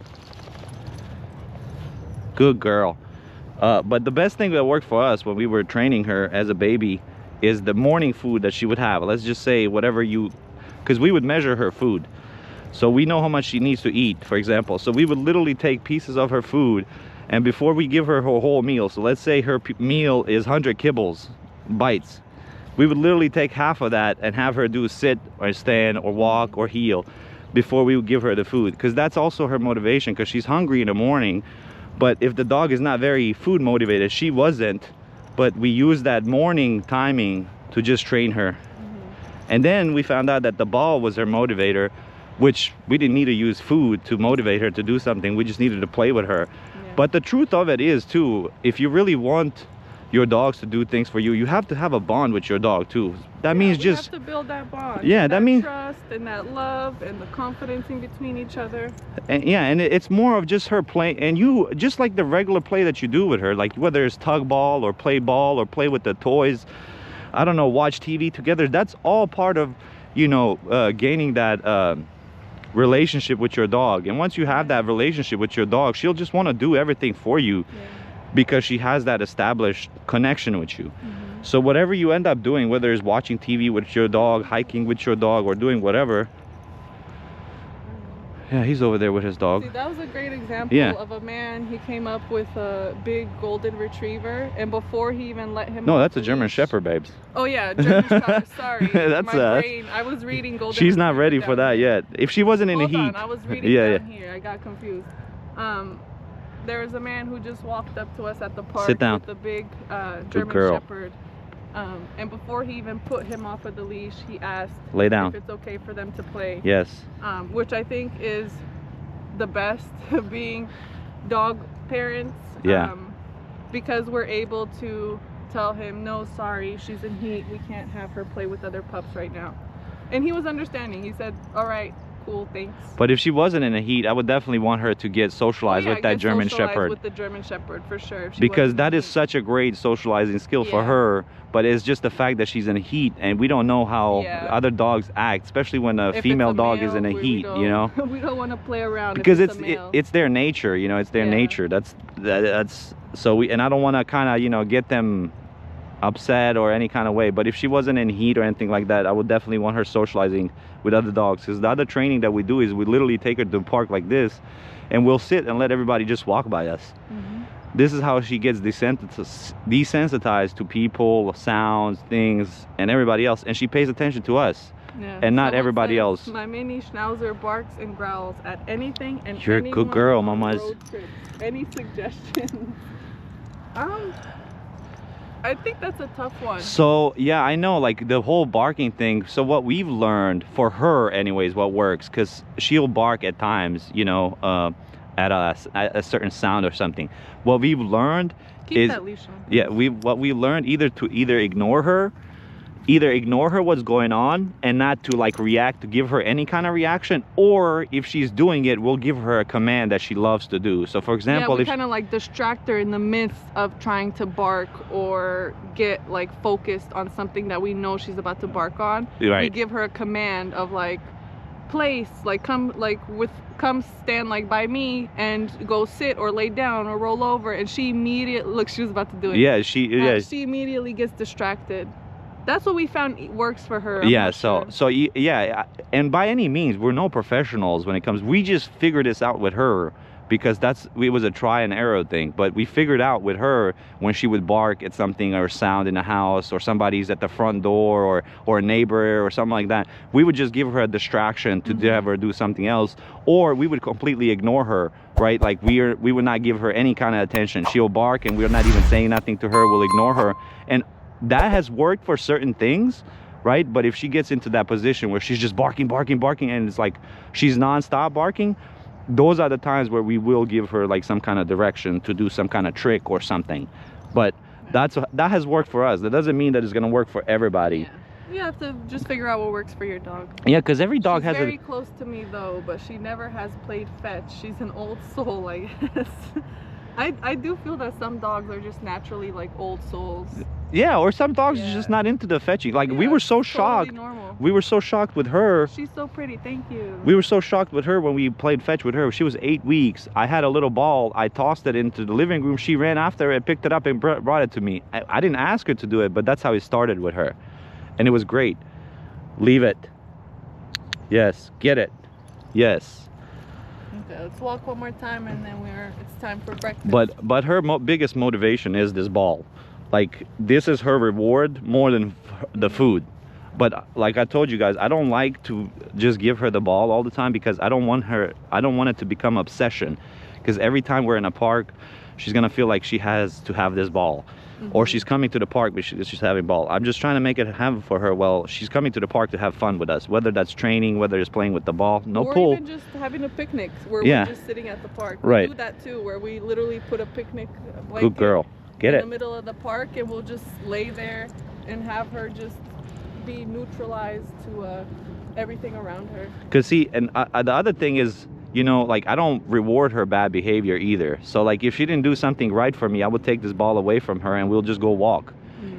Good girl. But the best thing that worked for us when we were training her as a baby is the morning food that she would have. Let's just say whatever you, because we would measure her food. So we know how much she needs to eat, for example. So we would literally take pieces of her food, and before we give her whole meal, so let's say her meal is 100 kibbles, bites, we would literally take half of that and have her do sit or stand or walk or heel before we would give her the food, because that's also her motivation, because she's hungry in the morning. But if the dog is not very food motivated, she wasn't, but we used that morning timing to just train her. And then we found out that the ball was her motivator, which we didn't need to use food to motivate her to do something. We just needed to play with her. But the truth of it is too, if you really want your dogs to do things for you, you have to have a bond with your dog too. That means just
have to build that bond.
Yeah, that means
trust and that love and the confidence in between each other.
And yeah, and it's more of just her play, and you just like the regular play that you do with her, like whether it's tug ball or play with the toys, I don't know, watch TV together. That's all part of, you know, gaining that relationship with your dog. And once you have that relationship with your dog, she'll just want to do everything for you because she has that established connection with you. So whatever you end up doing, whether it's watching TV with your dog, hiking with your dog, or doing whatever. Yeah, he's over there with his dog.
See, that was a great example of a man. He came up with a big golden retriever, and before he even let him
No, that's a German Shepherd, babes.
Oh yeah, German Shepherd. Sorry,
that's
my brain. I was reading golden.
She's not ready for that yet. If she wasn't in the heat.
Hold on, I was reading down here. I got confused. There was a man who just walked up to us at the park.
Sit down.
With a big German Shepherd. And before he even put him off of the leash, he asked
Lay down.
if it's okay for them to play.
Yes.
Which I think is the best of being dog parents.
Yeah.
Because we're able to tell him, no, sorry, she's in heat. We can't have her play with other pups right now. And he was understanding. He said, all right, cool, thanks.
But if she wasn't in the heat, I would definitely want her to get socialized with that German Shepherd.
With the German Shepherd, for sure.
Because that is such a great socializing skill for her. But it's just the fact that she's in heat, and we don't know how other dogs act, especially when a female dog is in the heat, you know.
We don't want to play around
because
if
it's their nature, you know. It's their nature. That's so we, and I don't want to kind of, you know, get them upset or any kind of way. But if she wasn't in heat or anything like that, I would definitely want her socializing with other dogs. Because the other training that we do is we literally take her to the park like this, and we'll sit and let everybody just walk by us. This is how she gets desensitized to people, sounds, things, and everybody else, and she pays attention to us, and not everybody else.
My mini Schnauzer barks and growls at anything and
You're a good girl, Mama's.
Any suggestions? I think that's a tough one.
So yeah, I know, like the whole barking thing. So what we've learned for her, anyways, what works, because she'll bark at times, you know, at a certain sound or something. What we've learned
Keep that leash on.
Yeah, what we learned either to ignore her either ignore her what's going on and not to like react, to give her any kind of reaction, or if she's doing it, we'll give her a command that she loves to do. So for example,
we kind of like distract her in the midst of trying to bark or get like focused on something that we know she's about to bark on.
Right.
We give her a command of like place, like come stand like by me and go sit or lay down or roll over, and she immediately, look, she was about to do it.
Yeah, she
immediately gets distracted. That's what we found works for her.
Yeah, yeah, and by any means, we're no professionals when it comes. We just figured this out with her because it was a try and error thing. But we figured out with her when she would bark at something or sound in the house, or somebody's at the front door, or a neighbor or something like that, we would just give her a distraction to have her do something else, or we would completely ignore her, right? Like we would not give her any kind of attention. She'll bark and we're not even saying nothing to her. We'll ignore her, and that has worked for certain things, right? But if she gets into that position where she's just barking, and it's like she's non-stop barking, those are the times where we will give her like some kind of direction to do some kind of trick or something. But that has worked for us. That doesn't mean that it's going to work for everybody.
Yeah. You have to just figure out what works for your dog.
Yeah, because every dog
She's
has
very close to me though, but she never has played fetch. She's an old soul, I guess. I do feel that some dogs are just naturally like old souls.
Yeah, or some dogs are just not into the fetching. Like we were so shocked.
Normal.
We were so shocked with her.
She's so pretty, thank you.
We were so shocked with her when we played fetch with her. She was 8 weeks. I had a little ball. I tossed it into the living room. She ran after it, picked it up, and brought it to me. I didn't ask her to do it, but that's how it started with her. And it was great. Leave it. Yes. Get it. Yes.
Okay, let's walk one more time, and then it's time for breakfast.
But her biggest motivation is this ball. Like, this is her reward more than the food. But like I told you guys, I don't like to just give her the ball all the time, because I don't want it to become obsession. Because every time we're in a park, she's gonna feel like she has to have this ball. Or she's coming to the park but she's having ball. I'm just trying to make it happen for her. Well, she's coming to the park to have fun with us, whether that's training, whether it's playing with the ball,
or
pool,
even just having a picnic where we're just sitting at the park. We do that too, where we literally put a picnic blanket
good girl, get
in
it,
the middle of the park, and we'll just lay there and have her just be neutralized to everything around her.
Because see, and the other thing is, you know, like, I don't reward her bad behavior either. So like, if she didn't do something right for me, I would take this ball away from her and we'll just go walk.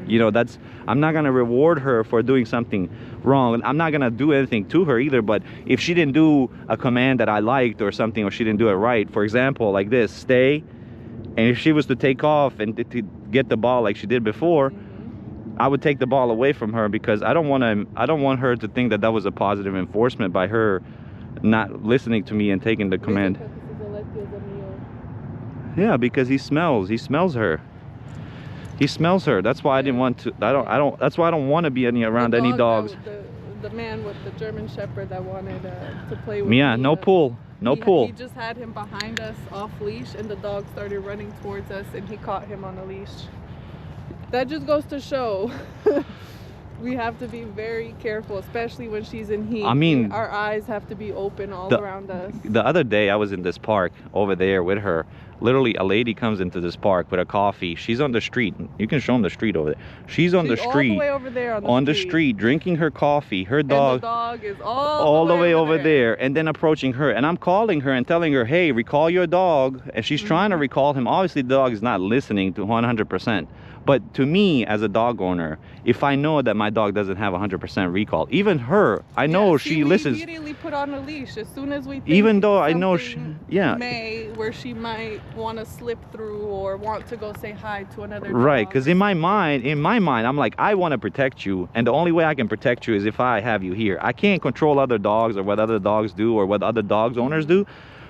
You know, I'm not gonna reward her for doing something wrong. I'm not gonna do anything to her either. But if she didn't do a command that I liked or something, or she didn't do it right, for example, like this, stay, and if she was to take off and to get the ball like she did before, I would take the ball away from her, because I don't want her to think that that was a positive enforcement by her not listening to me and taking the command. Yeah, because he smells her. He smells her. That's why I didn't want to. That's why I don't want to be around any dogs.
The man with the German Shepherd that wanted to play with.
Yeah,
me,
no pool.
He just had him behind us off leash, and the dog started running towards us, and he caught him on a leash. That just goes to show we have to be very careful, especially when she's in heat.
I mean,
our eyes have to be open all around us.
The other day I was in this park over there with her. Literally, a lady comes into this park with a coffee. She's on the street. You can show them the street over there. She's on the street. All the
way over there
on the street, drinking her coffee. Her dog.
And the dog is all
the way over there. And then approaching her. And I'm calling her and telling her, hey, recall your dog. And she's trying to recall him. Obviously, the dog is not listening to 100%. But to me, as a dog owner, if I know that my dog doesn't have 100% recall, even her, I know she listens.
We immediately put on a leash as soon as we think
even though I know
where she might want to slip through or want to go say hi to another dog.
Right, because in my mind, I'm like, I want to protect you, and the only way I can protect you is if I have you here. I can't control other dogs or what other dogs do or what other dogs owners do.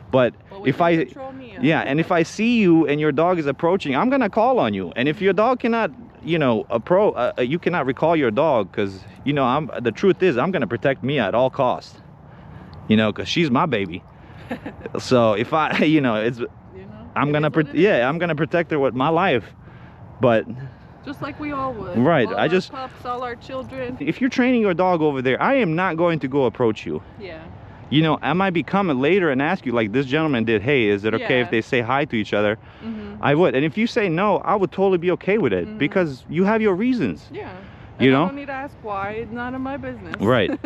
But if and if I see you and your dog is approaching, I'm gonna call on you. And if your dog cannot, you know, you cannot recall your dog, because, you know, the truth is, I'm gonna protect Mia at all costs. You know, because she's my baby. So if I, you know, I'm gonna protect her with my life. But
just like we all would.
Right.
All our pups, all our children.
If you're training your dog over there, I am not going to go approach you.
Yeah.
You know, I might be coming later and ask you, like this gentleman did, hey, is it okay if they say hi to each other? I would. And if you say no, I would totally be okay with it, because you have your reasons.
Yeah.
You know?
I don't need to ask why. It's none of my business.
Right.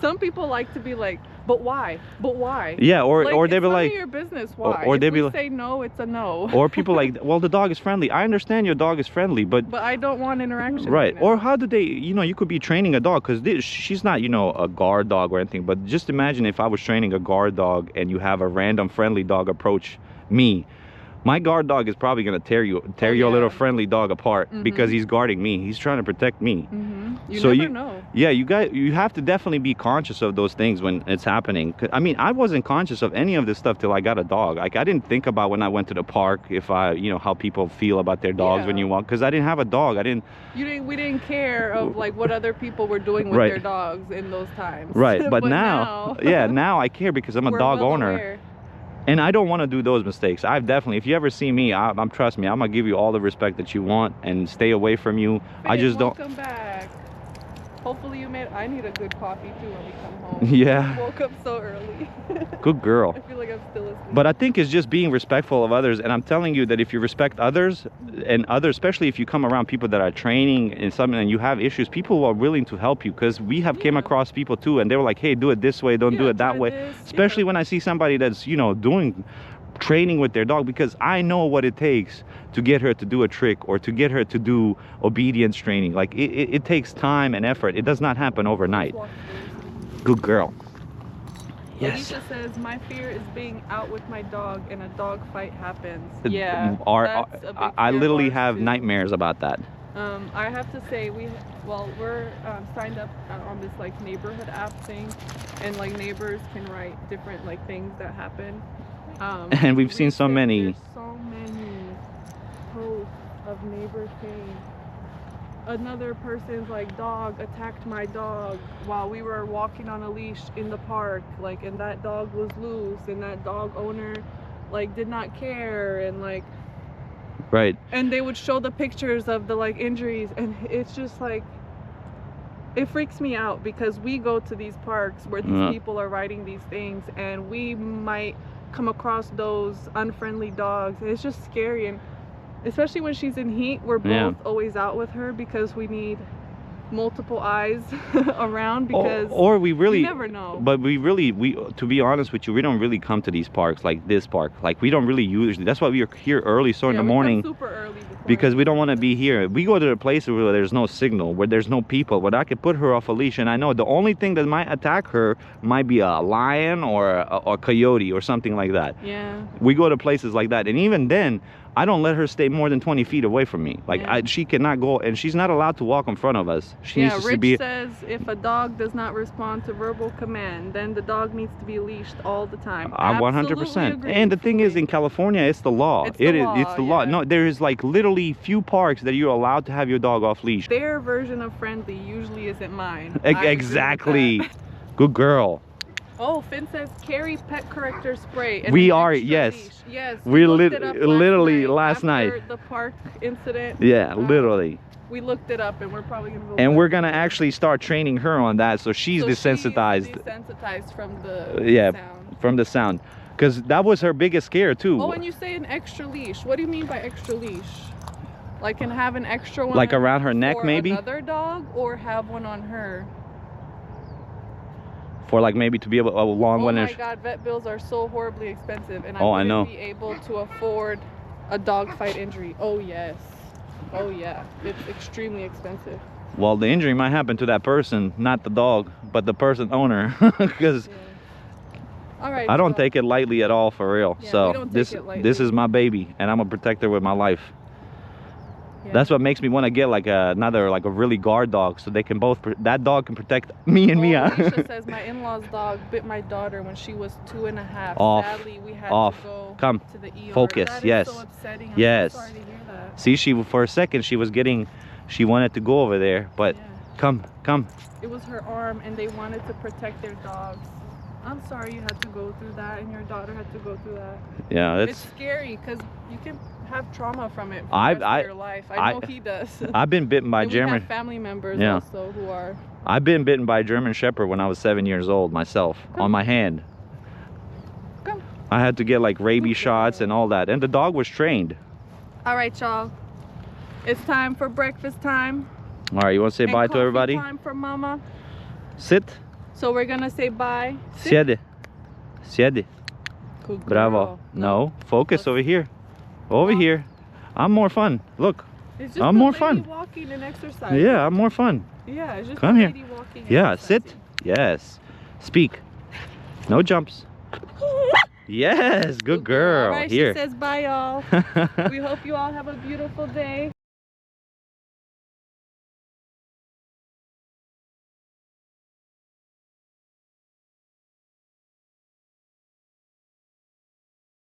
Some people like to be like, but why? But why?
Yeah, or they'd
it's
be
none
like,
of your business why.
or
if
they'd be
we
like,
say no, it's a no.
or people like, well, the dog is friendly. I understand your dog is friendly, but
I don't want interaction.
right.
Right
Or
now.
how do they, you know, you could be training a dog because she's not, you know, a guard dog or anything, but just imagine if I was training a guard dog and you have a random friendly dog approach me. My guard dog is probably going to tear your little friendly dog apart because he's guarding me. He's trying to protect me.
You
so
never know.
Yeah, you have to definitely be conscious of those things when it's happening. I mean, I wasn't conscious of any of this stuff till I got a dog. Like, I didn't think about when I went to the park if you know, how people feel about their dogs when you walk, because I didn't have a dog.
We didn't care of like what other people were doing with their dogs in those times.
Right, but now yeah, now I care because I'm a dog owner.
Aware.
And I don't want to do those mistakes. I've definitely, if you ever see me, I'm trust me, I'm gonna give you all the respect that you want and stay away from you. I just don't.
Welcome back. Hopefully you made. I need a good coffee too when we come home.
Yeah.
I woke up so early.
Good girl.
I feel like I'm still asleep.
But I think it's just being respectful of others, and I'm telling you that if you respect others, especially if you come around people that are training in something and you have issues, people are willing to help you, because we have came across people too, and they were like, hey, do it this way, don't do it that way. Especially when I see somebody that's, you know, doing training with their dog, because I know what it takes to get her to do a trick or to get her to do obedience training. Like, it takes time and effort. It does not happen overnight. Good girl. Yes.
Alicia says, my fear is being out with my dog and a dog fight happens.
Yeah,
that's a big
I
fear
literally
of ours
have
too.
nightmares about that.
I have to say, we're signed up on this like neighborhood app thing, and like neighbors can write different like things that happen.
And we've seen so many.
There's so many posts of neighbors saying, another person's like dog attacked my dog while we were walking on a leash in the park, like, and that dog was loose, and that dog owner like did not care, and like,
right,
and they would show the pictures of the like injuries, and it's just like, it freaks me out, because we go to these parks where these people are writing these things, and we might come across those unfriendly dogs. It's just scary, and especially when she's in heat, we're both always out with her because we need multiple eyes around, because
or we really,
you never know.
But we to be honest with you, we don't really come to these parks, like this park. Like, we don't really usually, that's why we are here early, so in the morning,
super early
because we don't want to be here. We go to the places where there's no signal, where there's no people, where I could put her off a leash, and I know the only thing that might attack her might be a lion or a coyote or something like that.
Yeah.
We go to places like that, and even then, I don't let her stay more than 20 feet away from me. Like, she cannot go, and she's not allowed to walk in front of us. She needs to be.
Rich says, if a dog does not respond to verbal command, then the dog needs to be leashed all the time.
I 100%. And the thing is, in California, it's the law. It's the law. No, there is like literally few parks that you're allowed to have your dog off leash.
Their version of friendly usually isn't mine.
Exactly. Good girl.
Oh, Finn says carry pet corrector spray. And
We are, yes.
leash. Yes.
We
looked it up
literally last night.
After the park incident.
Yeah, literally.
We looked it up, and we're probably gonna go.
And we're gonna actually start training her on that, so she's desensitized.
She's desensitized from the sound.
From the sound, because that was her biggest scare too.
Oh, and you say an extra leash. What do you mean by extra leash? Like, can have an extra one,
like around her neck,
for
maybe?
Another dog, or have one on her?
For like maybe to be able a long one.
Oh my God, vet bills are so horribly expensive, and I
I know.
wouldn't be able to afford a dog fight injury. Oh yes, oh yeah, it's extremely expensive.
Well, the injury might happen to that person, not the dog, but the person owner, because
all right,
I don't take it lightly at all, for real.
Yeah,
so this is my baby, and I'm a protector with my life. Yeah. That's what makes me want to get like a really guard dog, so they can both that dog can protect me and Mia.
Alicia says, my in-laws dog bit my daughter when she was 2.5. Sadly, we had to go to the ER.
Focus.
That
yes.
Is so upsetting.
Yes.
I'm so sorry to hear that.
See, for a second she wanted to go over there, but come.
It was her arm, and they wanted to protect their dogs. I'm sorry you had to go through that, and your daughter had to go through that.
Yeah,
it's scary, because you can have trauma from it for the rest of your life. I know he does.
I've been bitten by German.
We have family members also who are.
I've been bitten by a German Shepherd when I was 7 years old myself, on my hand.
Come.
I had to get like rabies shots and all that, and the dog was trained.
All right, y'all. It's time for breakfast time.
All right, you want to say
And
bye to
coffee
everybody?
Time for Mama.
Sit.
So we're gonna say bye. Sit.
Siede. Siede.
Good
Bravo.
girl.
No. Focus over here. Over
Walk.
here. I'm more fun. Look.
It's just
I'm
a
more
lady
fun.
walking and exercising.
Yeah, I'm more fun.
Yeah, it's just
Come
a
here.
lady walking. and
Yeah, sit.
exercising.
Yes. Speak. No jumps. Yes, good girl.
All right,
Here.
she says bye, y'all. We hope you all have a beautiful day.